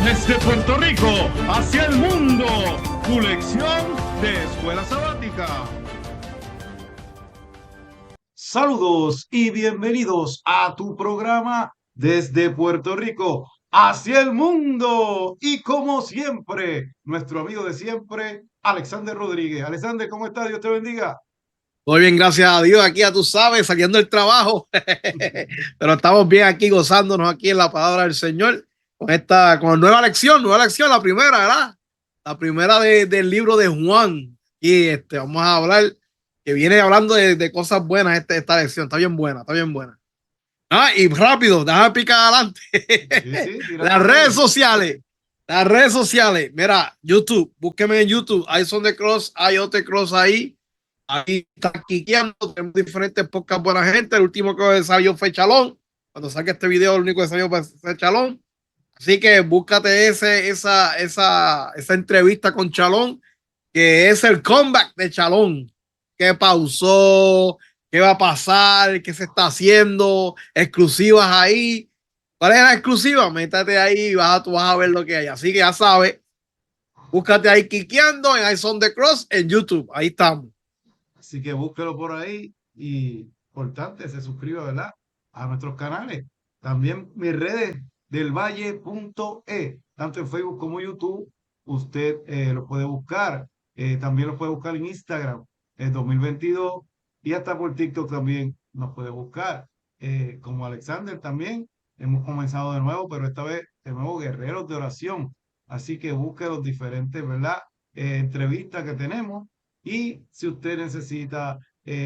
Desde Puerto Rico hacia el mundo, tu lección de escuela sabática. Saludos y bienvenidos a tu programa Desde Puerto Rico hacia el mundo. Y como siempre, nuestro amigo de siempre, Alexander Rodríguez. Alexander, ¿cómo estás? Dios te bendiga. Muy bien, gracias a Dios. Aquí ya tú sabes, saliendo del trabajo. Pero estamos bien aquí, gozándonos aquí en la palabra del Señor. Con nueva lección, la primera, ¿verdad? La primera del libro de Juan. Y vamos a hablar, que viene hablando de cosas buenas esta lección. Está bien buena, está bien buena. Y rápido, déjame picar adelante. Sí, Las redes sociales. Las redes sociales. Mira, YouTube, búsqueme en YouTube. Ahí son de Cross, hay otro Cross ahí. Ahí está quiqueando, tenemos diferentes podcasts buena gente. El último que salió fue Chalón. Cuando saque este video, el único que salió fue Chalón. Así que búscate esa entrevista con Chalón, que es el comeback de Chalón. ¿Qué pausó? ¿Qué va a pasar? ¿Qué se está haciendo? Exclusivas ahí. ¿Cuál es la exclusiva? Métate ahí y tú vas a ver lo que hay. Así que ya sabes, búscate ahí quiqueando en I Son The Cross en YouTube. Ahí estamos. Así que búsquelo por ahí y importante, se suscriba, ¿verdad? A nuestros canales. También mis redes delvalle.e, tanto en Facebook como YouTube, usted lo puede buscar. También lo puede buscar en Instagram, en 2022, y hasta por TikTok también nos puede buscar. Como Alexander también, hemos comenzado de nuevo, pero esta vez de nuevo Guerreros de Oración. Así que busque los diferentes, ¿verdad? Entrevistas que tenemos, y si usted necesita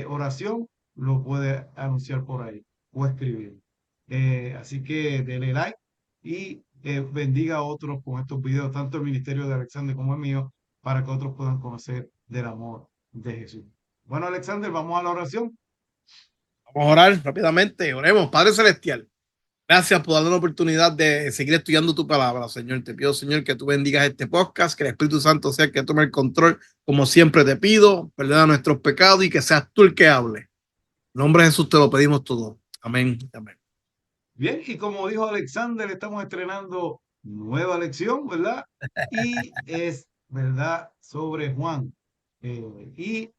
oración, lo puede anunciar por ahí o escribir. Así que dele like y bendiga a otros con estos videos, tanto el ministerio de Alexander como el mío, para que otros puedan conocer del amor de Jesús. Bueno, Alexander, vamos a la oración. Vamos a orar rápidamente. Oremos. Padre Celestial, gracias por darnos la oportunidad de seguir estudiando tu palabra, Señor. Te pido, Señor, que tú bendigas este podcast, que el Espíritu Santo sea el que tome el control, como siempre te pido. Perdona nuestros pecados y que seas tú el que hable. En nombre de Jesús te lo pedimos todo. Amén. Amén. Bien, y como dijo Alexander, estamos estrenando nueva lección, ¿verdad? Y es, ¿verdad?, sobre Juan. Y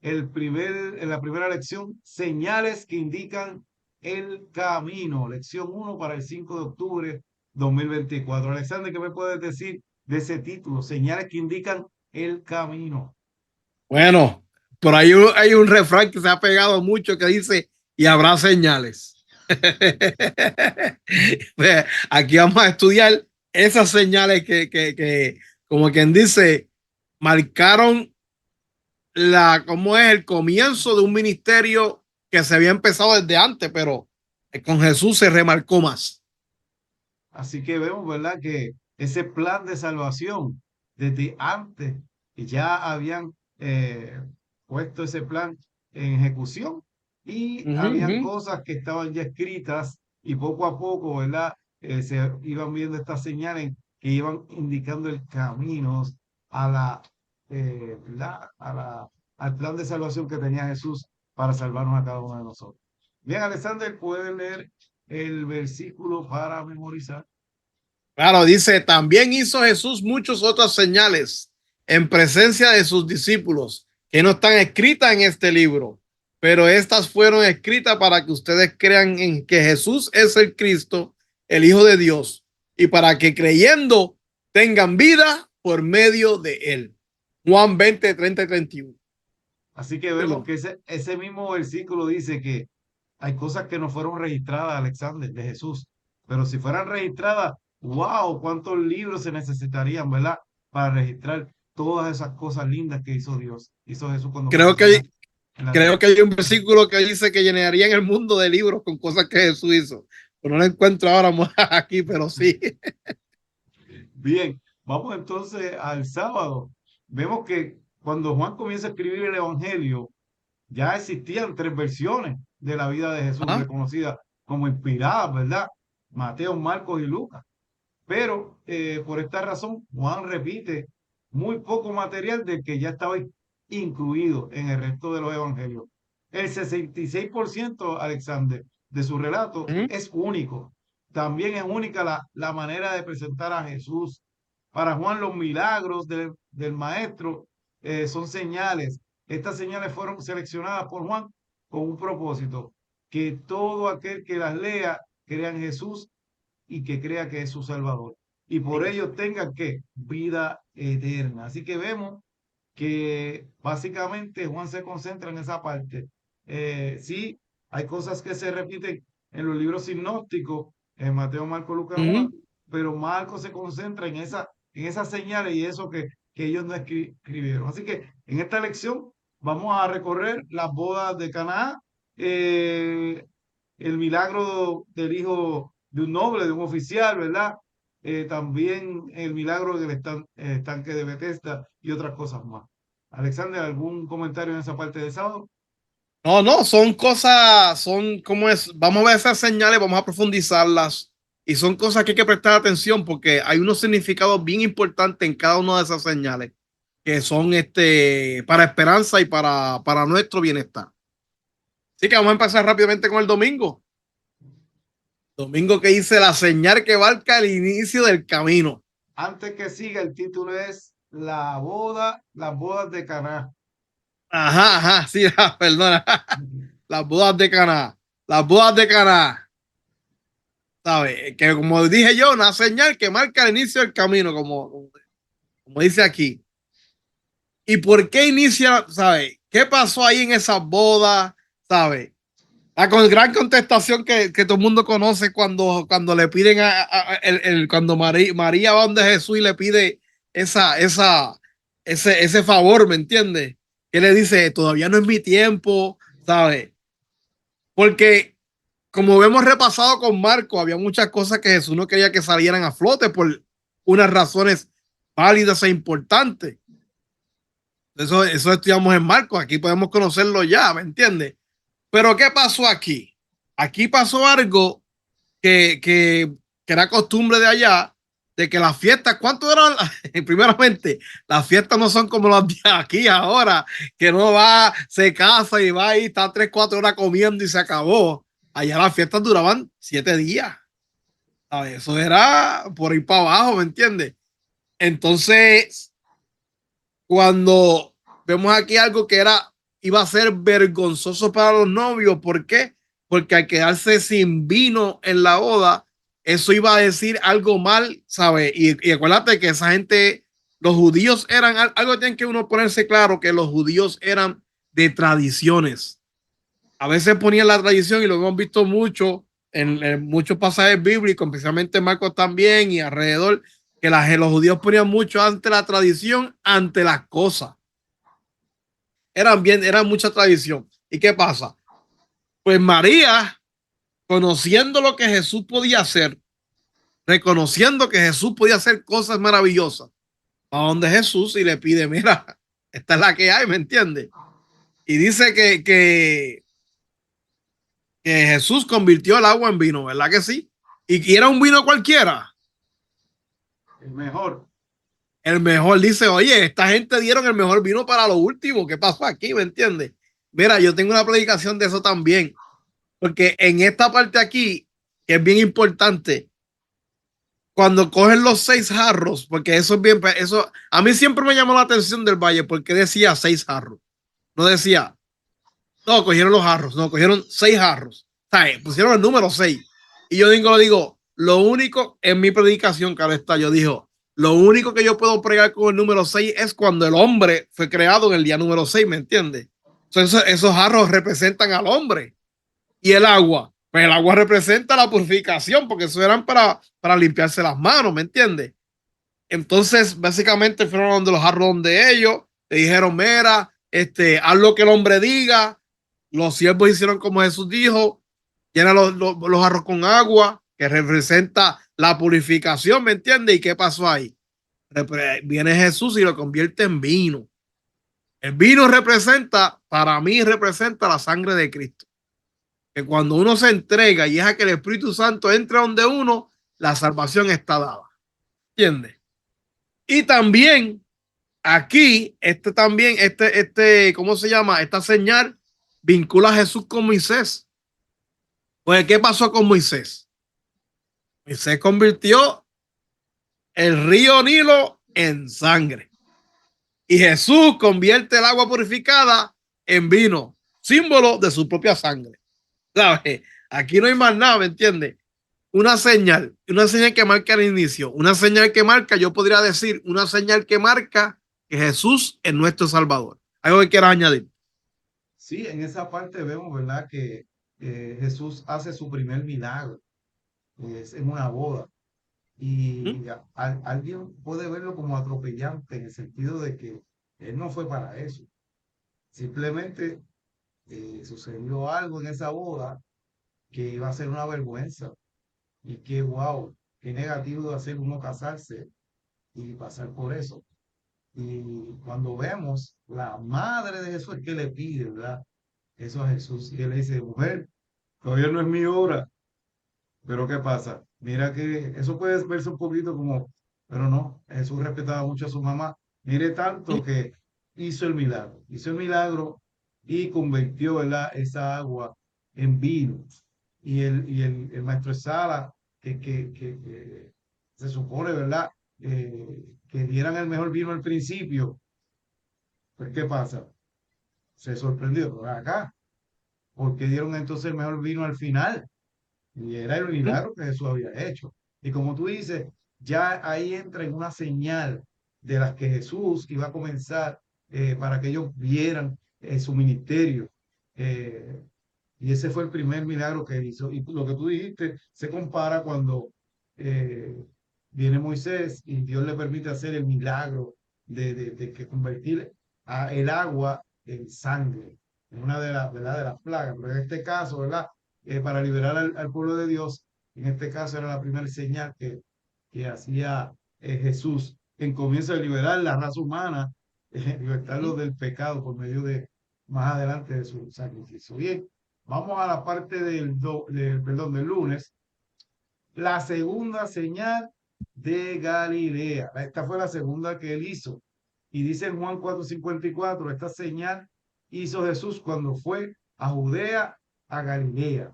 en la primera lección, señales que indican el camino. Lección 1 para el 5 de octubre 2024. Alexander, ¿qué me puedes decir de ese título? Señales que indican el camino. Bueno, por ahí hay un refrán que se ha pegado mucho que dice, y habrá señales. Aquí vamos a estudiar esas señales que como quien dice, marcaron cómo es el comienzo de un ministerio que se había empezado desde antes, pero con Jesús se remarcó más. Así que vemos, ¿verdad?, que ese plan de salvación desde antes ya habían puesto ese plan en ejecución, y habían cosas que estaban ya escritas, y poco a poco, ¿verdad?, se iban viendo estas señales que iban indicando el camino a ¿verdad?, al plan de salvación que tenía Jesús para salvarnos a cada uno de nosotros. Bien, Alexander, ¿puede leer el versículo para memorizar? Claro, dice, también hizo Jesús muchas otras señales en presencia de sus discípulos que no están escritas en este libro, pero estas fueron escritas para que ustedes crean en que Jesús es el Cristo, el Hijo de Dios, y para que creyendo tengan vida por medio de él. Juan 20, 30 y 31. Así que vemos que ese mismo versículo dice que hay cosas que no fueron registradas, Alexander, de Jesús, pero si fueran registradas, wow, cuántos libros se necesitarían, ¿verdad?, para registrar todas esas cosas lindas que hizo Dios, hizo Jesús cuando fue Creo que, en la creo tierra. que hay un versículo que dice que llenarían el mundo de libros con cosas que Jesús hizo. Pero no lo encuentro ahora aquí, pero sí. Bien, vamos entonces al sábado. Vemos que cuando Juan comienza a escribir el Evangelio, ya existían tres versiones de la vida de Jesús ¿Ah? reconocidas como inspiradas, ¿verdad? Mateo, Marcos y Lucas. Pero por esta razón, Juan repite muy poco material del que ya estaba incluido en el resto de los evangelios. El 66%, Alexander, de su relato es único, también es única la manera de presentar a Jesús. Para Juan, los milagros del Maestro son señales. Estas señales fueron seleccionadas por Juan con un propósito, que todo aquel que las lea crea en Jesús y que crea que es su Salvador. Y por ello tenga que vida eterna. Así que vemos que básicamente Juan se concentra en esa parte. Sí, hay cosas que se repiten en los libros sinópticos, en Mateo, Marco, Lucas, Juan, pero Marco se concentra en esas señales y eso que ellos no escribieron. Así que en esta lección vamos a recorrer las bodas de Caná, el milagro del hijo de un noble, de un oficial, ¿verdad? También el milagro del estanque de Bethesda y otras cosas más. Alexander, ¿algún comentario en esa parte de sábado? No, no, son cosas, son como es, vamos a ver esas señales, vamos a profundizarlas y son cosas que hay que prestar atención porque hay unos significados bien importantes en cada una de esas señales que son para esperanza y para nuestro bienestar. Así que vamos a empezar rápidamente con el domingo. Domingo que dice la señal que marca el inicio del camino. Antes que siga, el título es las bodas de Caná. Ajá, ajá, sí, perdona. Las bodas de Caná. Las bodas de Caná. ¿Sabe? Que como dije yo, una señal que marca el inicio del camino, como dice aquí. ¿Y por qué inicia? ¿Sabe? ¿Qué pasó ahí en esas bodas? ¿Sabe? La gran contestación que todo el mundo conoce cuando le piden cuando María va donde Jesús y le pide ese favor, ¿me entiendes? Que le dice, todavía no es mi tiempo, ¿sabes? Porque como hemos repasado con Marco, había muchas cosas que Jesús no quería que salieran a flote por unas razones válidas e importantes. Eso estudiamos en Marco, aquí podemos conocerlo ya, ¿me entiendes? Pero ¿qué pasó aquí? Aquí pasó algo que era costumbre de allá, de que las fiestas, ¿cuánto eran? Primeramente, las fiestas no son como las de aquí ahora, que no va, se casa y va y está 3, 4 horas comiendo y se acabó. Allá las fiestas duraban 7 días. ¿Sabes? Eso era por ir para abajo, ¿me entiendes? Entonces, cuando vemos aquí algo que iba a ser vergonzoso para los novios, ¿por qué? Porque al quedarse sin vino en la boda, eso iba a decir algo mal, ¿sabes? Y acuérdate que esa gente, los judíos eran, algo tienen que uno ponerse claro, que los judíos eran de tradiciones. A veces ponían la tradición y lo hemos visto mucho en muchos pasajes bíblicos, especialmente en Marcos también y alrededor, que los judíos ponían mucho ante la tradición, ante las cosas. Era mucha tradición. ¿Y qué pasa? Pues María, conociendo lo que Jesús podía hacer, reconociendo que Jesús podía hacer cosas maravillosas, va a donde Jesús y le pide, mira, esta es la que hay, ¿me entiendes? Y dice que Jesús convirtió el agua en vino, ¿verdad que sí? Y era un vino cualquiera. El mejor. El mejor dice, oye, esta gente dieron el mejor vino para lo último. ¿Qué pasó aquí? ¿Me entiendes? Mira, yo tengo una predicación de eso también. Porque en esta parte aquí, que es bien importante, cuando cogen los 6 jarros, porque eso es bien, eso a mí siempre me llamó la atención del Valle, porque decía 6 jarros. No decía, no, cogieron los jarros, no, cogieron 6 jarros. ¿Sabes? Pusieron el número 6. Y yo digo, lo único en mi predicación, claro está, yo digo, lo único que yo puedo pregar con el número 6 es cuando el hombre fue creado en el día número 6, ¿me entiendes? Entonces, esos jarros representan al hombre. Y el agua, pues el agua representa la purificación, porque eso eran para limpiarse las manos, ¿me entiendes? Entonces, básicamente fueron donde los jarros donde ellos, le dijeron, mira, haz lo que el hombre diga. Los siervos hicieron como Jesús dijo, llena los jarros con agua, que representa la purificación, ¿me entiendes? ¿Y qué pasó ahí? Viene Jesús y lo convierte en vino. El vino representa, para mí representa la sangre de Cristo. Que cuando uno se entrega y deja que el Espíritu Santo entre donde uno, la salvación está dada. ¿Entiendes? Y también aquí, ¿cómo se llama? Esta señal vincula a Jesús con Moisés. Pues, ¿qué pasó con Moisés? Se convirtió el río Nilo en sangre. Y Jesús convierte el agua purificada en vino, símbolo de su propia sangre. ¿Sabes? Aquí no hay más nada, ¿me entiendes? Una señal que marca el inicio, una señal que marca, yo podría decir, una señal que marca que Jesús es nuestro Salvador. ¿Algo que quieras añadir? Sí, en esa parte vemos, ¿verdad? Que Jesús hace su primer milagro, es en una boda. ¿Mm? Y alguien puede verlo como atropellante en el sentido de que él no fue para eso. Simplemente sucedió algo en esa boda que iba a ser una vergüenza. Y qué wow, qué negativo de hacer uno casarse y pasar por eso. Y cuando vemos la madre de Jesús es que le pide, ¿verdad? Eso a Jesús. Y él le dice, mujer, todavía no es mi hora. Pero ¿qué pasa? Mira que eso puede verse un poquito como, pero no, Jesús respetaba mucho a su mamá. Mire tanto ¿Mm? que hizo el milagro y convirtió, ¿verdad? Esa agua en vino. El maestro de Sala, que se supone, ¿verdad? Que dieran el mejor vino al principio, pues ¿qué pasa? Se sorprendió, pero acá, ¿por qué dieron entonces el mejor vino al final? Y era el ¿Mm? milagro que Jesús había hecho. Y como tú dices, ya ahí entra en una señal de las que Jesús iba a comenzar para que ellos vieran su ministerio. Eh, y ese fue el primer milagro que hizo. Y lo que tú dijiste se compara cuando eh, viene Moisés y Dios le permite hacer el milagro de que convertir el agua en sangre, en una de, ¿verdad? De las plagas. Pero en este caso, ¿verdad? Para liberar al pueblo de Dios, en este caso era la primera señal que hacía Jesús en comienzo de liberar la raza humana, libertarlos ¿Mm? del pecado por medio de más adelante de su sacrificio. Bien, vamos a la parte perdón, del lunes. La segunda señal de Galilea. Esta fue la segunda que él hizo. Y dice en Juan 4:54, esta señal hizo Jesús cuando fue a Judea, a Galilea.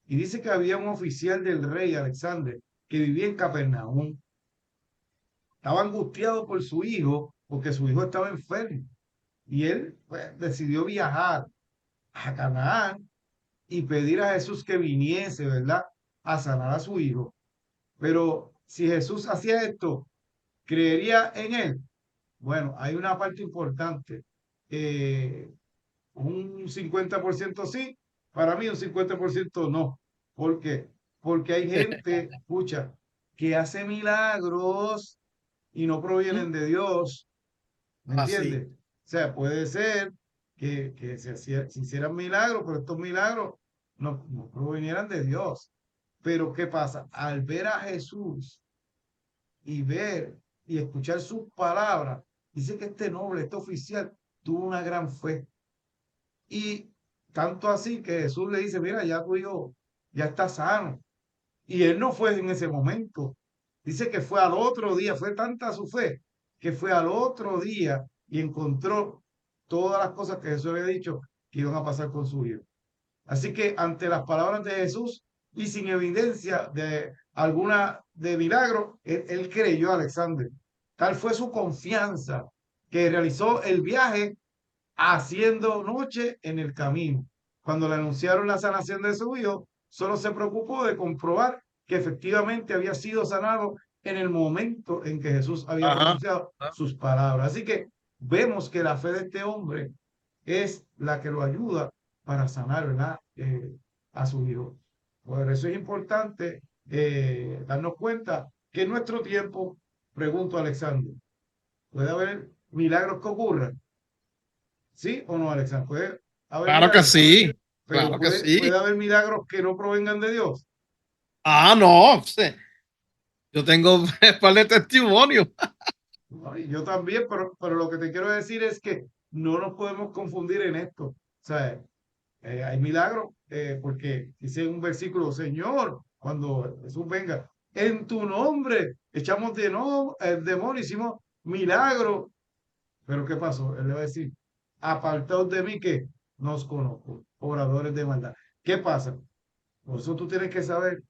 Y dice que había un oficial del rey Alexander que vivía en Capernaum. Estaba angustiado por su hijo porque su hijo estaba enfermo. Y él pues, decidió viajar a Canaán y pedir a Jesús que viniese, ¿verdad? A sanar a su hijo. Pero si Jesús hacía esto, ¿creería en él? Bueno, hay una parte importante. Eh, un 50% sí, para mí un 50% no. ¿Por qué? Porque hay gente, escucha, que hace milagros y no ¿Mm? provienen de Dios. ¿Me Así. entiendes? O sea, puede ser que se hicieran milagros, pero estos milagros no provinieran de Dios. Pero ¿qué pasa? Al ver a Jesús y ver y escuchar sus palabras, dice que este noble, este oficial, tuvo una gran fe. Y tanto así que Jesús le dice, mira, ya tu hijo ya está sano. Y él no fue en ese momento. Dice que fue al otro día, fue tanta su fe que fue al otro día y encontró todas las cosas que Jesús había dicho que iban a pasar con su hijo. Así que ante las palabras de Jesús y sin evidencia de alguna de milagro, él creyó a Alexander. Tal fue su confianza que realizó el viaje haciendo noche en el camino. Cuando le anunciaron la sanación de su hijo, solo se preocupó de comprobar que efectivamente había sido sanado en el momento en que Jesús había Ajá. pronunciado Ajá. sus palabras. Así que vemos que la fe de este hombre es la que lo ayuda para sanar, ¿verdad? A su hijo. Por eso es importante darnos cuenta que en nuestro tiempo, pregunto a Alexander, ¿puede haber milagros que ocurran? ¿Sí o no, Alexander? Puede haber Claro que milagros, sí. pero Claro que puede sí. haber milagros que no provengan de Dios. Ah, no. Sí. Yo tengo un par de testimonios. ¿No? Y yo también, pero lo que te quiero decir es que no nos podemos confundir en esto. O sea, hay milagros, porque dice un versículo, Señor, cuando Jesús venga, en tu nombre echamos de no, el demonio, hicimos milagros. Pero ¿qué pasó? Él le va a decir, apartaos de mí que no os conozco, obradores de maldad. ¿Qué pasa? Por eso tú tienes que saber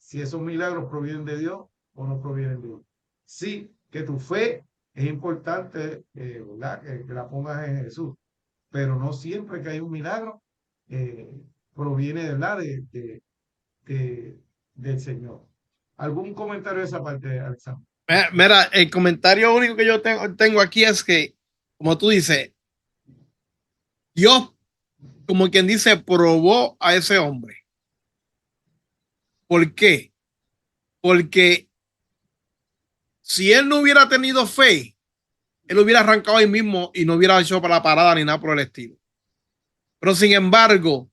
si esos milagros provienen de Dios o no provienen de Dios. Sí, que tu fe es importante, ¿verdad? Que la pongas en Jesús, pero no siempre que hay un milagro eh, proviene, ¿verdad? Del Señor. ¿Algún comentario de esa parte, Alexander? Mira, el comentario único que yo tengo aquí es que, como tú dices, Dios, como quien dice, probó a ese hombre. ¿Por qué? Porque si él no hubiera tenido fe, él hubiera arrancado ahí mismo y no hubiera hecho para la parada ni nada por el estilo. Pero sin embargo,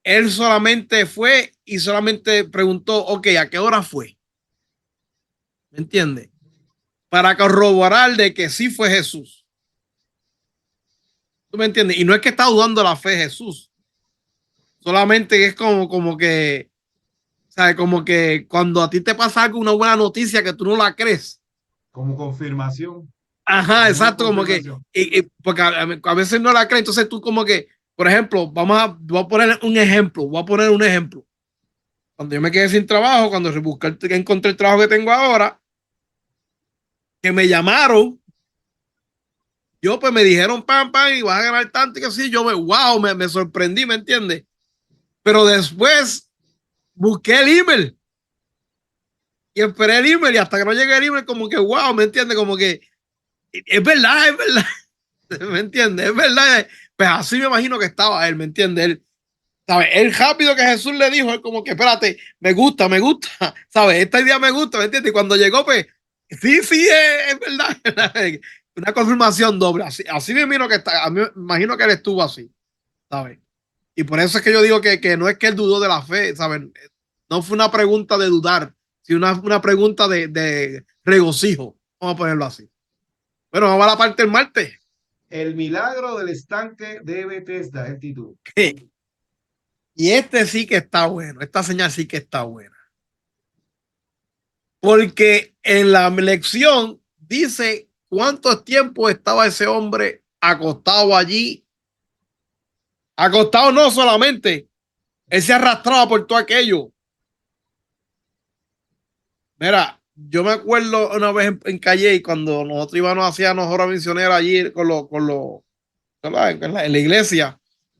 él solamente fue y solamente preguntó, ok, ¿a qué hora fue? ¿Me entiendes? Para corroborar de que sí fue Jesús. ¿Tú me entiendes? Y no es que está dudando la fe de Jesús. Solamente es como que, ¿sabes? Como que cuando a ti te pasa algo, una buena noticia que tú no la crees. Como confirmación, Ajá, como una exacto, como que, confirmación. porque a veces no la crees, entonces tú como que, por ejemplo, voy a poner un ejemplo, Cuando yo me quedé sin trabajo, cuando encontré el trabajo que tengo ahora, que me llamaron, yo pues me dijeron pam, pam, y vas a ganar tanto y que así, wow, me sorprendí, ¿me entiendes? Pero después busqué el email y esperé el email y hasta que no llegue el email como que wow, ¿me entiendes? Como que es verdad, ¿me entiendes? Es verdad, pues así me imagino que estaba él, ¿me entiendes? Él, ¿sabes? El rápido que Jesús le dijo, él como que espérate, me gusta, ¿sabes? Esta idea me gusta, ¿me entiendes? Y cuando llegó, pues, sí, sí, es verdad, una confirmación doble, así me imagino que está, a mí me imagino que él estuvo así, ¿sabes? Y por eso es que yo digo que no es que él dudó de la fe, ¿sabes? No fue una pregunta de dudar, sino una pregunta de regocijo, vamos a ponerlo así. Bueno, vamos a la parte del martes. El milagro del estanque de Bethesda, el título. Y este sí que está bueno, esta señal sí que está buena. Porque en la lección dice cuánto tiempo estaba ese hombre acostado allí. Acostado no solamente, él se arrastraba por todo aquello. Mira, yo me acuerdo una vez en Calle cuando nosotros íbamos hacia nosotros misioneros allí en la iglesia,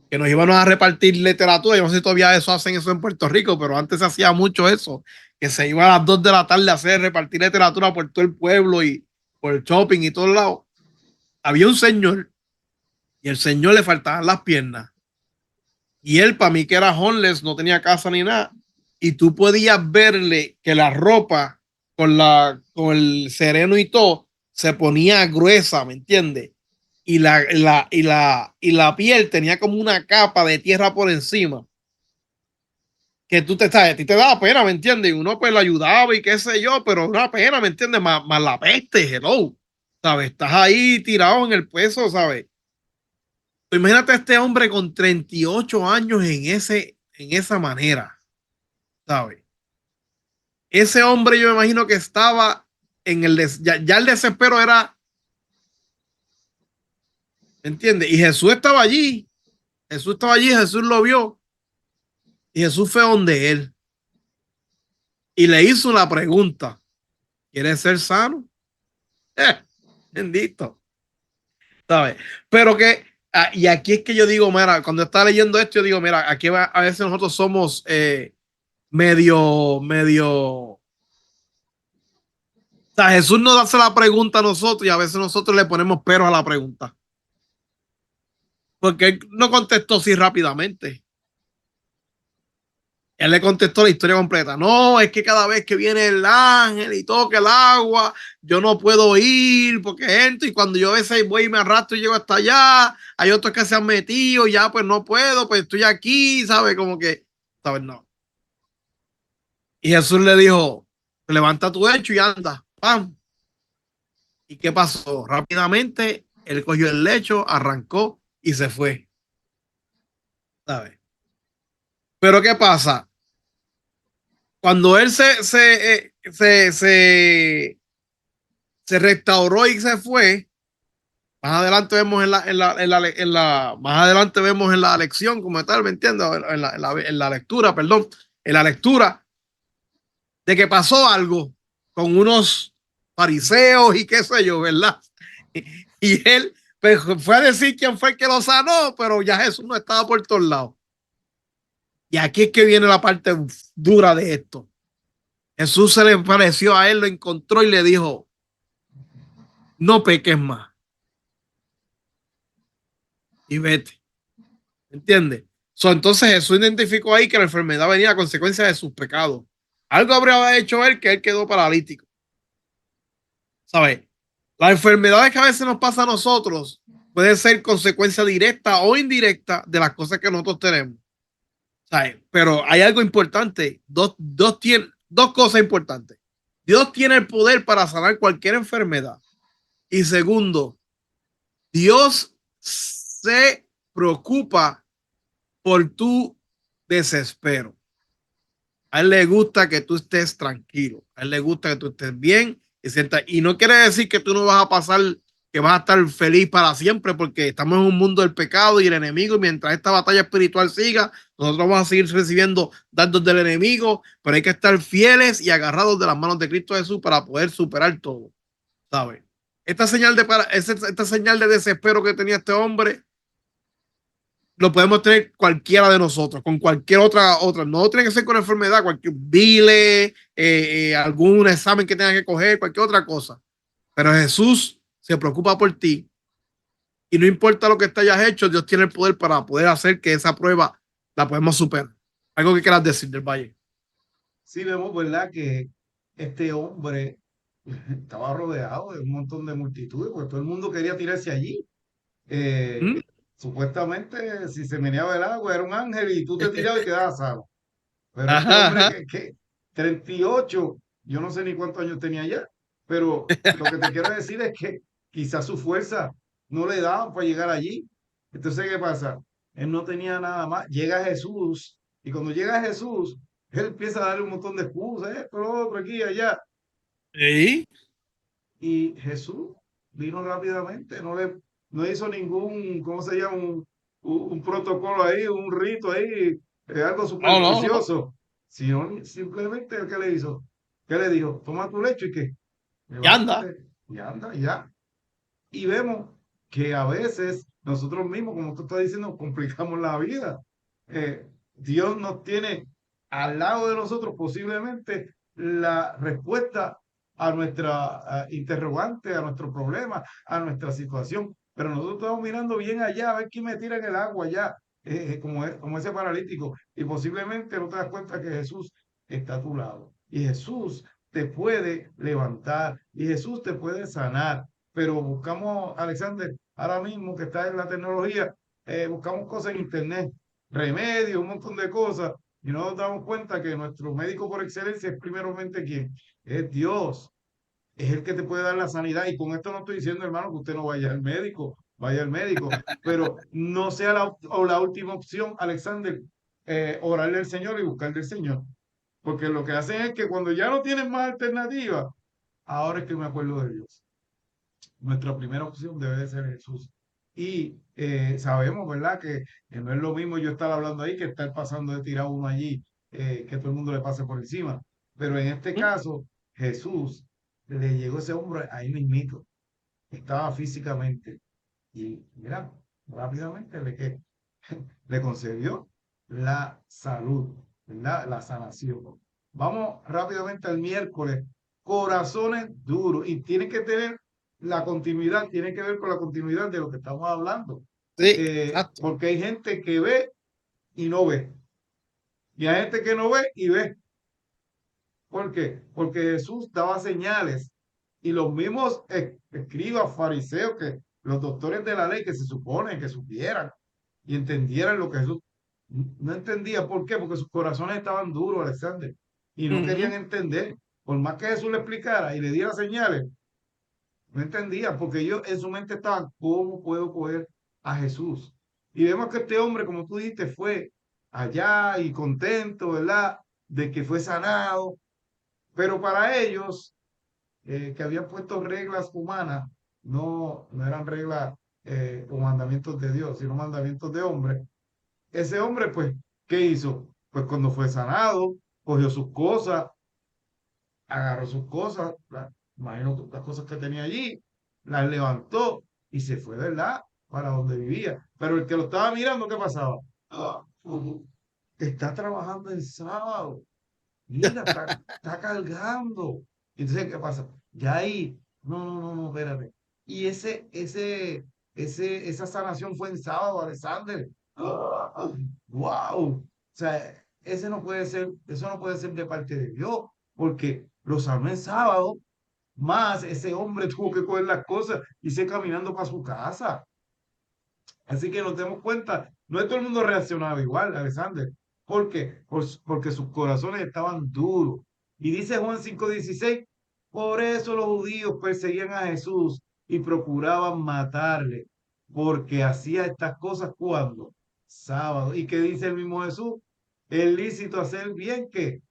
que nos íbamos a repartir literatura. Yo no sé si todavía eso hacen eso en Puerto Rico, pero antes se hacía mucho eso, que se iba a las 2 de la tarde a hacer repartir literatura por todo el pueblo y por el shopping y todos lados. Había un señor y el señor le faltaban las piernas. Y él, para mí que era homeless, no tenía casa ni nada. Y tú podías verle que la ropa con el sereno y todo se ponía gruesa, ¿me entiendes? Y la piel tenía como una capa de tierra por encima. Que tú te sabes, a ti te daba pena, ¿me entiendes? Y uno pues lo ayudaba y qué sé yo, pero una pena, ¿me entiendes? Más la peste, hello. ¿Sabes? Estás ahí tirado en el peso, ¿sabes? Imagínate a este hombre con 38 años en esa manera, ¿sabes? Ese hombre yo me imagino que estaba ya el desespero era, ¿me entiendes? Y Jesús estaba allí, Jesús lo vio y Jesús fue donde él y le hizo una pregunta, ¿quieres ser sano? Eh, bendito, ¿sabes? Pero y aquí es que yo digo, mira, cuando estaba leyendo esto, yo digo, mira, aquí a veces nosotros somos medio. O sea, Jesús nos hace la pregunta a nosotros y a veces nosotros le ponemos peros a la pregunta. Porque él no contestó así rápidamente. Él le contestó la historia completa. No, es que cada vez que viene el ángel y toca el agua, yo no puedo ir porque entro y cuando yo a veces voy y me arrastro y llego hasta allá, hay otros que se han metido y ya pues no puedo, pues estoy aquí, ¿sabes? Como que, ¿sabes? No. Y Jesús le dijo, levanta tu hecho y anda. ¡Pam! ¿Y qué pasó? Rápidamente, él cogió el lecho, arrancó y se fue. ¿Sabes? Pero ¿qué pasa? Cuando él se restauró y se fue, más adelante vemos más adelante vemos en la lección como tal, ¿me entiendes? En la lectura, perdón, en la lectura, de que pasó algo con unos fariseos y qué sé yo, ¿verdad? Y él pues, fue a decir quién fue el que lo sanó, pero ya Jesús no estaba por todos lados. Y aquí es que viene la parte dura de esto. Jesús se le pareció a él, lo encontró y le dijo, no peques más y vete. ¿Entiendes? Entonces Jesús identificó ahí que la enfermedad venía a consecuencia de sus pecados. Algo habría hecho él que él quedó paralítico. ¿Sabes? Las enfermedades que a veces nos pasa a nosotros pueden ser consecuencia directa o indirecta de las cosas que nosotros tenemos. ¿Sabes? Pero hay algo importante, dos cosas importantes. Dios tiene el poder para sanar cualquier enfermedad. Y segundo, Dios se preocupa por tu desespero. A él le gusta que tú estés tranquilo. A él le gusta que tú estés bien. Y no quiere decir que tú no vas a pasar, que vas a estar feliz para siempre, porque estamos en un mundo del pecado y el enemigo. Y mientras esta batalla espiritual siga, nosotros vamos a seguir recibiendo datos del enemigo, pero hay que estar fieles y agarrados de las manos de Cristo Jesús para poder superar todo. ¿Sabes? Esta señal de desespero que tenía este hombre lo podemos tener cualquiera de nosotros, con cualquier otra. No tiene que ser con enfermedad, cualquier bile, algún examen que tenga que coger, cualquier otra cosa. Pero Jesús se preocupa por ti y no importa lo que te hayas hecho, Dios tiene el poder para poder hacer que esa prueba la podemos superar. Algo que quieras decir del Valle. Sí, vemos, ¿verdad? Que este hombre estaba rodeado de un montón de multitudes, porque todo el mundo quería tirarse allí. Eh, ¿Mm? Supuestamente, si se meneaba el agua, era un ángel y tú te tirabas y quedabas salvo. Pero este Ajá, hombre ajá. que 38, yo no sé ni cuántos años tenía ya, pero lo que te quiero decir es que quizás su fuerza no le daba para llegar allí. Entonces, ¿qué pasa? Él no tenía nada más. Llega Jesús y cuando llega Jesús, él empieza a darle un montón de excusas, pero otro aquí, allá. ¿Sí? Y Jesús vino rápidamente, no hizo ningún, ¿cómo se llama? Un protocolo ahí, un rito ahí, algo No, no, no. supersticioso, sino simplemente el que le hizo, ¿qué le dijo? Toma tu lecho y qué, Ya anda. levántate y anda, y ya. Y vemos que a veces nosotros mismos, como tú estás diciendo, complicamos la vida. Dios nos tiene al lado de nosotros posiblemente la respuesta a nuestra interrogante, a nuestro problema, a nuestra situación. Pero nosotros estamos mirando bien allá, a ver quién me tira en el agua allá, como ese paralítico. Y posiblemente no te das cuenta que Jesús está a tu lado. Y Jesús te puede levantar y Jesús te puede sanar, pero buscamos, Alexander, ahora mismo que está en la tecnología, buscamos cosas en internet, remedios, un montón de cosas, y no nos damos cuenta que nuestro médico por excelencia es primeramente quien es Dios, es el que te puede dar la sanidad. Y con esto no estoy diciendo, hermano, que usted no vaya al médico, pero no sea la última opción, Alexander, orarle al Señor y buscarle al Señor. Porque lo que hacen es que cuando ya no tienen más alternativa, ahora es que me acuerdo de Dios. Nuestra primera opción debe de ser Jesús. Y sabemos, ¿verdad? Que no es lo mismo yo estar hablando ahí que estar pasando de tirar uno allí, que todo el mundo le pase por encima. Pero en este ¿Mm? caso, Jesús le llegó ese hombre ahí mismito, estaba físicamente. Y mira, rápidamente le concedió la salud, ¿verdad? La sanación. Vamos rápidamente al miércoles. Corazones duros. Y tiene que tener la continuidad, tiene que ver con la continuidad de lo que estamos hablando. Sí, exacto. Porque hay gente que ve y no ve. Y hay gente que no ve y ve. ¿Por qué? Porque Jesús daba señales y los mismos escribas, fariseos, que los doctores de la ley que se supone que supieran y entendieran lo que Jesús no entendía. ¿Por qué? Porque sus corazones estaban duros, Alexander, y no querían Ujú. entender. Por más que Jesús le explicara y le diera señales, no entendía, porque ellos en su mente estaban, ¿cómo puedo coger a Jesús? Y vemos que este hombre, como tú dijiste, fue allá y contento, ¿verdad? De que fue sanado, pero para ellos, que habían puesto reglas humanas, no eran reglas o mandamientos de Dios, sino mandamientos de hombre. Ese hombre, pues, ¿qué hizo? Pues cuando fue sanado, cogió sus cosas agarró sus cosas, imagino las cosas que tenía allí, las levantó y se fue, ¿verdad? Para donde vivía. Pero el que lo estaba mirando, ¿qué pasaba? Ah, está trabajando el sábado. Mira, está cargando. Entonces, ¿qué pasa? Ya ahí, no, espérate. Y esa sanación fue en sábado, Alexander. ¡Wow! O sea, eso no puede ser de parte de Dios, porque lo sanó en sábado, más ese hombre tuvo que coger las cosas y se caminando para su casa. Así que nos demos cuenta, no es todo el mundo reaccionaba igual, Alexander. ¿Por qué? Porque sus corazones estaban duros. Y dice Juan 5:16, por eso los judíos perseguían a Jesús y procuraban matarle, porque hacía estas cosas cuando sábado. ¿Y qué dice el mismo Jesús? Es lícito hacer bien que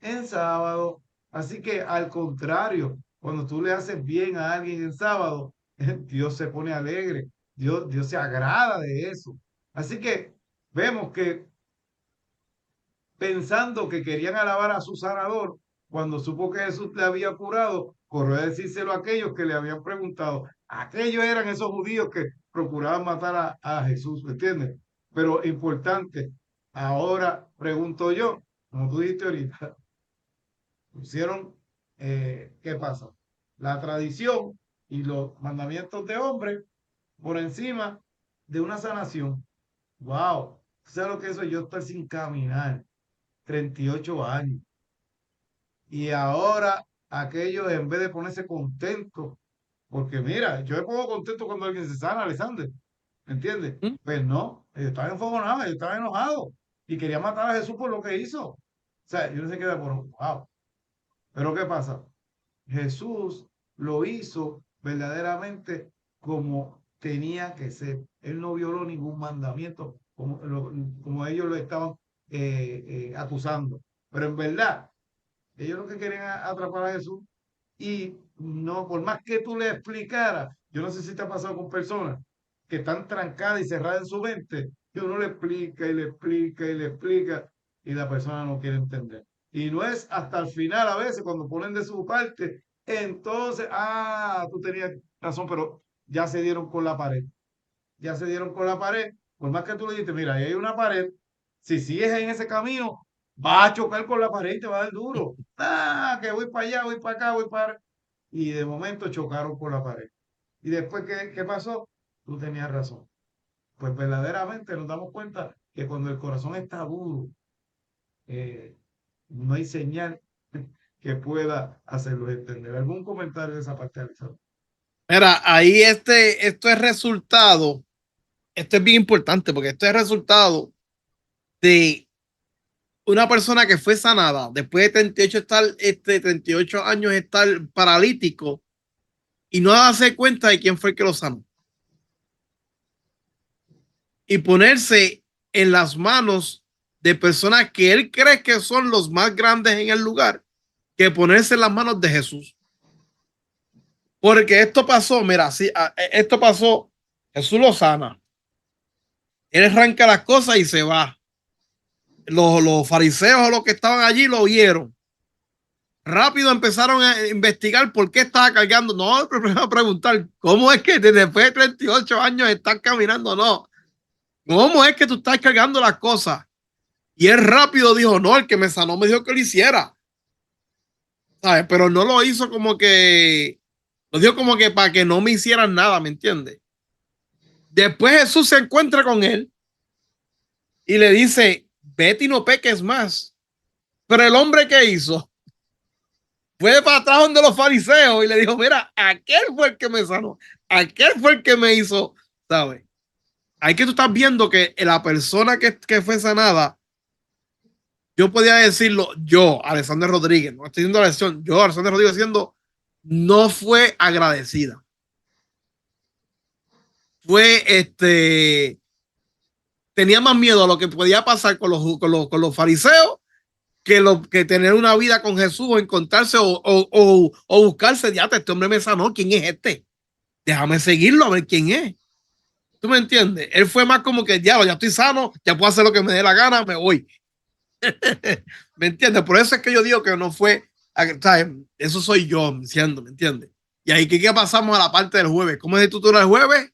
en sábado. Así que al contrario, cuando tú le haces bien a alguien en sábado, Dios se pone alegre, Dios se agrada de eso. Así que vemos que pensando que querían alabar a su sanador, cuando supo que Jesús le había curado, corrió a decírselo a aquellos que le habían preguntado. Aquellos eran esos judíos que procuraban matar a Jesús, ¿me entiendes? Pero importante, ahora pregunto yo, como tú dijiste ahorita, pusieron, ¿qué pasa? La tradición y los mandamientos de hombre por encima de una sanación. ¡Wow! ¿Sabes lo que es eso? Yo estoy sin caminar 38 años. Y ahora aquellos, en vez de ponerse contentos, porque mira, yo me pongo contento cuando alguien se sana, Alexander, ¿me entiendes? ¿Mm? Pues no, ellos estaban enfogonados, ellos estaban enojados y querían matar a Jesús por lo que hizo. O sea, yo no sé qué, por wow. Pero ¿qué pasa? Jesús lo hizo verdaderamente como tenía que ser. Él no violó ningún mandamiento como ellos lo estaban acusando. Pero en verdad, ellos lo que querían atrapar a Jesús y no, por más que tú le explicaras, yo no sé si te ha pasado con personas que están trancadas y cerradas en su mente, que uno le explica y le explica y le explica y la persona no quiere entender. Y no es hasta el final a veces cuando ponen de su parte, entonces, tú tenías razón, pero ya se dieron con la pared. Ya se dieron con la pared. Por más que tú le dices, mira, ahí hay una pared. Si sigues en ese camino, vas a chocar con la pared y te va a dar duro. Que voy para allá, voy para acá, voy para... Y de momento chocaron con la pared. ¿Y después qué pasó? Tú tenías razón. Pues verdaderamente nos damos cuenta que cuando el corazón está duro, eh, no hay señal que pueda hacerlo entender. ¿Algún comentario de esa parte, Alexander? Mira, ahí esto es resultado, esto es bien importante porque esto es resultado de una persona que fue sanada después de 38 años estar paralítico y no darse cuenta de quién fue el que lo sanó. Y ponerse en las manos de personas que él cree que son los más grandes en el lugar, que ponerse en las manos de Jesús. Porque esto pasó, mira, sí, esto pasó, Jesús lo sana. Él arranca las cosas y se va. Los fariseos o los que estaban allí lo oyeron. Rápido empezaron a investigar por qué estaba cargando. No, primero a preguntar, ¿cómo es que después de 38 años estás caminando? No. ¿Cómo es que tú estás cargando las cosas? Y él rápido dijo, no, el que me sanó me dijo que lo hiciera. ¿Sabes? Pero no lo hizo como que, lo dijo como que para que no me hicieran nada, ¿me entiendes? Después Jesús se encuentra con él y le dice, vete y no peques más. Pero el hombre que hizo fue para atrás donde los fariseos y le dijo, mira, aquel fue el que me sanó, aquel fue el que me hizo, ¿sabes? Hay que tú estás viendo que la persona que fue sanada, yo podía decirlo, yo, Alexander Rodríguez, no estoy diciendo la lección, yo, Alexander Rodríguez, diciendo, no fue agradecida. Fue tenía más miedo a lo que podía pasar con los fariseos que tener una vida con Jesús o encontrarse o buscarse, ya este hombre me sanó, ¿quién es este? Déjame seguirlo a ver quién es. ¿Tú me entiendes? Él fue más como que ya estoy sano, ya puedo hacer lo que me dé la gana, me voy. ¿Me entiendes? Por eso es que yo digo que no fue ¿sabes? Eso soy yo diciendo, ¿me entiendes? Y ahí que pasamos a la parte del jueves. ¿Cómo es el título del jueves?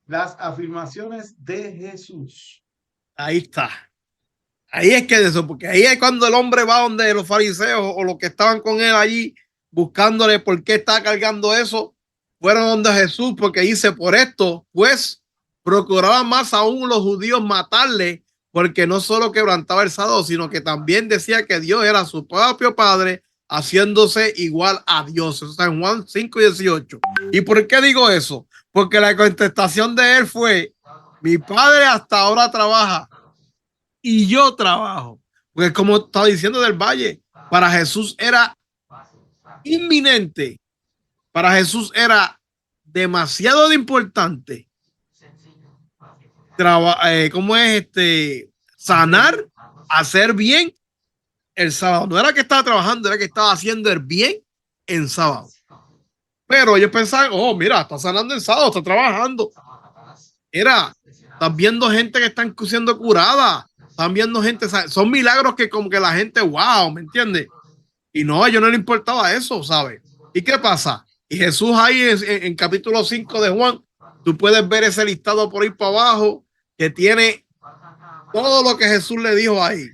Las afirmaciones de Jesús. Ahí está. Ahí es que eso, porque ahí es cuando el hombre va donde los fariseos o los que estaban con él allí buscándole por qué está cargando eso, fueron donde Jesús, porque dice por esto, pues procuraban más aún los judíos matarle, porque no solo quebrantaba el sábado, sino que también decía que Dios era su propio Padre, haciéndose igual a Dios. Eso está en Juan 5:18. ¿Y por qué digo eso? Porque la contestación de él fue, mi Padre hasta ahora trabaja y yo trabajo. Porque como estaba diciendo del Valle, para Jesús era inminente, para Jesús era demasiado de importante. ¿Cómo es sanar, hacer bien el sábado? No era que estaba trabajando, era que estaba haciendo el bien en sábado. Pero ellos pensaban, oh, mira, está sanando el sábado, está trabajando. Están viendo gente que están siendo curada, están viendo gente, son milagros que como que la gente, wow, ¿me entiendes? Y no, a ellos no les importaba eso, ¿sabes? ¿Y qué pasa? Y Jesús ahí en capítulo 5 de Juan, tú puedes ver ese listado por ahí para abajo que tiene todo lo que Jesús le dijo ahí.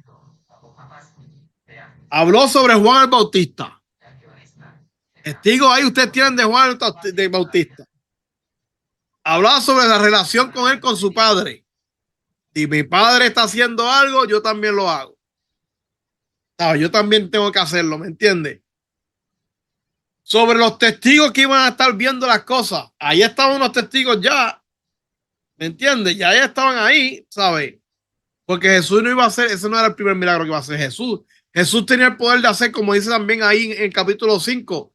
Habló sobre Juan el Bautista. Testigos ahí ustedes tienen de Juan el Bautista. Hablaba sobre la relación con él, con su padre. Si mi padre está haciendo algo, yo también lo hago. No, yo también tengo que hacerlo, ¿me entiendes? Sobre los testigos que iban a estar viendo las cosas. Ahí estaban unos testigos ya, ¿me entiendes? Ya estaban ahí, ¿sabes? Porque Jesús no iba a hacer, ese no era el primer milagro que iba a hacer Jesús. Jesús tenía el poder de hacer, como dice también ahí en el capítulo 5,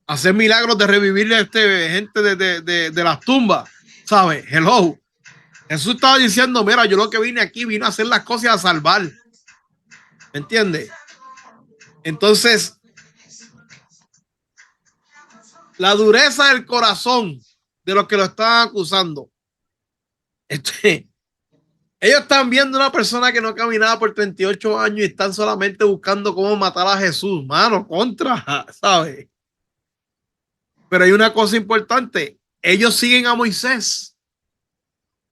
hacer milagros de revivir gente de las tumbas, ¿sabes? Hello. Jesús estaba diciendo, mira, yo lo que vine aquí, vine a hacer las cosas y a salvar. ¿Me entiendes? Entonces, la dureza del corazón de los que lo estaban acusando. Ellos están viendo una persona que no caminaba por 38 años y están solamente buscando cómo matar a Jesús, mano, contra, ¿sabes? Pero hay una cosa importante. Ellos siguen a Moisés.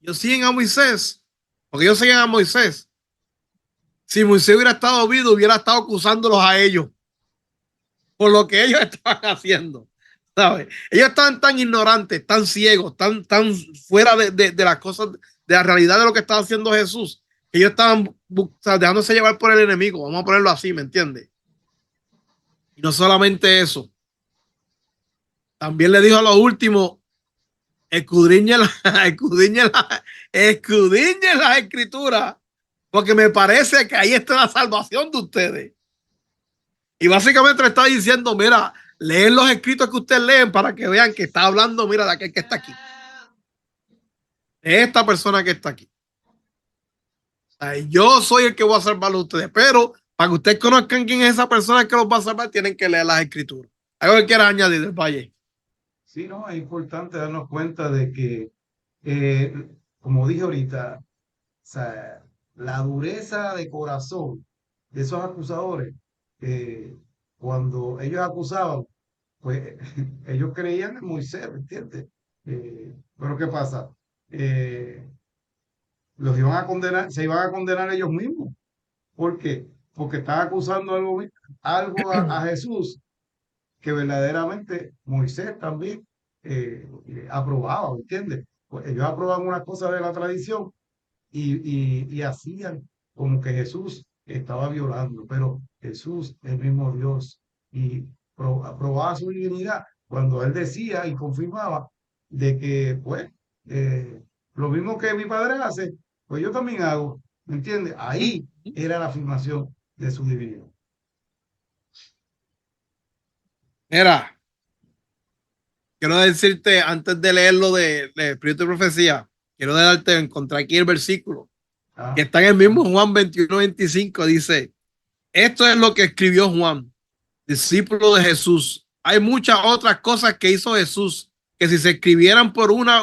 Ellos siguen a Moisés. Porque ellos siguen a Moisés. Si Moisés hubiera estado vivo, hubiera estado acusándolos a ellos por lo que ellos estaban haciendo, ¿sabes? Ellos estaban tan ignorantes, tan ciegos, tan fuera de las cosas, de la realidad de lo que estaba haciendo Jesús, que ellos estaban dejándose llevar por el enemigo, vamos a ponerlo así, ¿me entiendes? Y no solamente eso, también le dijo a lo último, escudriñe las escrituras, porque me parece que ahí está la salvación de ustedes. Y básicamente le está diciendo, mira, leen los escritos que ustedes leen para que vean que está hablando, mira, de aquel que está aquí. De esta persona que está aquí. O sea, yo soy el que voy a salvar a ustedes, pero para que ustedes conozcan quién es esa persona que los va a salvar, tienen que leer las escrituras. ¿Algo que quieras añadir del Valle? Sí, no, es importante darnos cuenta de que, como dije ahorita, o sea, la dureza de corazón de esos acusadores, cuando ellos acusaban, pues ellos creían en Moisés, ¿me entiendes? Pero ¿qué pasa? Los iban a condenar, se iban a condenar ellos mismos. ¿Por qué? Porque están acusando algo a Jesús que verdaderamente Moisés también aprobaba, ¿me entiendes? Pues ellos aprobaban una cosa de la tradición y hacían como que Jesús estaba violando, pero Jesús, el mismo Dios, y aprobaba su divinidad cuando él decía y confirmaba de que, pues, lo mismo que mi padre hace, pues yo también hago, ¿me entiendes? Ahí era la afirmación de su divinidad. Mira, quiero decirte, antes de leerlo de Espíritu de Profecía, quiero darte, encontrar aquí el versículo, que está en el mismo Juan 21:25, dice, esto es lo que escribió Juan, discípulo de Jesús. Hay muchas otras cosas que hizo Jesús que si se escribieran por una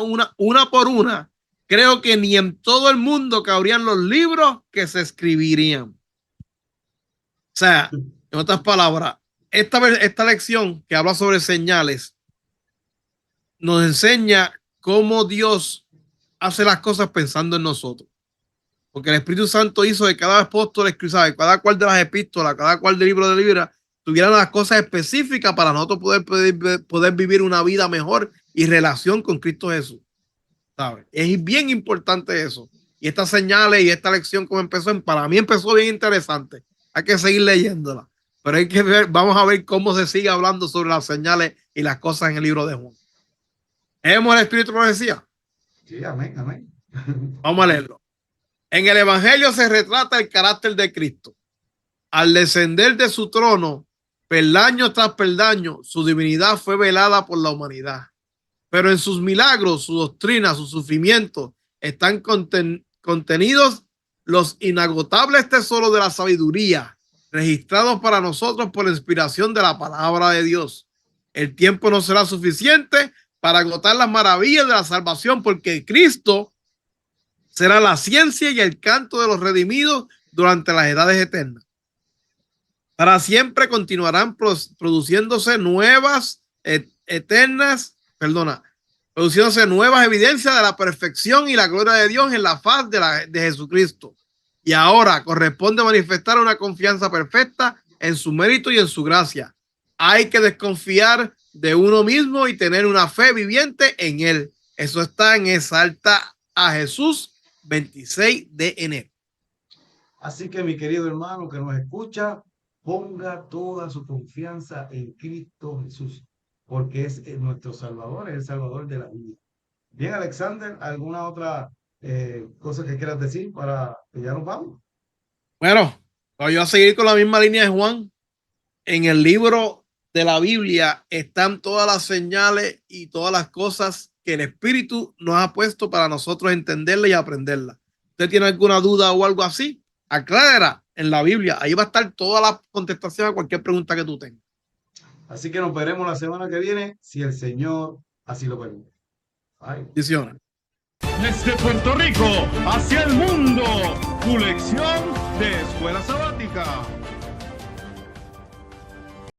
por una, creo que ni en todo el mundo cabrían los libros que se escribirían. O sea, en otras palabras, esta lección que habla sobre señales nos enseña cómo Dios hace las cosas pensando en nosotros. Porque el Espíritu Santo hizo de cada apóstol, ¿sabe? Cada cual de las epístolas, cada cual del libro de libra, tuvieran las cosas específicas para nosotros poder vivir una vida mejor y relación con Cristo Jesús. ¿Sabe? Es bien importante eso. Y estas señales y esta lección como empezó, para mí empezó bien interesante. Hay que seguir leyéndola. Pero hay que ver, vamos a ver cómo se sigue hablando sobre las señales y las cosas en el libro de Juan. ¿Hemos el Espíritu de profecía? Sí, amén, amén. Vamos a leerlo. En el Evangelio se retrata el carácter de Cristo. Al descender de su trono, peldaño tras peldaño, su divinidad fue velada por la humanidad. Pero en sus milagros, su doctrina, sus sufrimientos, están contenidos los inagotables tesoros de la sabiduría, registrados para nosotros por la inspiración de la palabra de Dios. El tiempo no será suficiente para agotar las maravillas de la salvación, porque Cristo será la ciencia y el canto de los redimidos durante las edades eternas. Para siempre continuarán produciéndose nuevas evidencias de la perfección y la gloria de Dios en la faz de Jesucristo. Y ahora corresponde manifestar una confianza perfecta en su mérito y en su gracia. Hay que desconfiar de uno mismo y tener una fe viviente en él. Eso está en Exalta a Jesús, 26 de enero. Así que, mi querido hermano que nos escucha, ponga toda su confianza en Cristo Jesús, porque es nuestro Salvador, es el Salvador de la vida. Bien, Alexander, ¿alguna otra cosa que quieras decir para que ya nos vamos? Bueno, voy a seguir con la misma línea de Juan. En el libro de la Biblia están todas las señales y todas las cosas que el Espíritu nos ha puesto para nosotros entenderla y aprenderla. ¿Usted tiene alguna duda o algo así? Aclara en la Biblia. Ahí va a estar toda la contestación a cualquier pregunta que tú tengas. Así que nos veremos la semana que viene, si el Señor así lo permite. Bendiciones. Desde Puerto Rico hacia el mundo, tu lección de escuela sabática.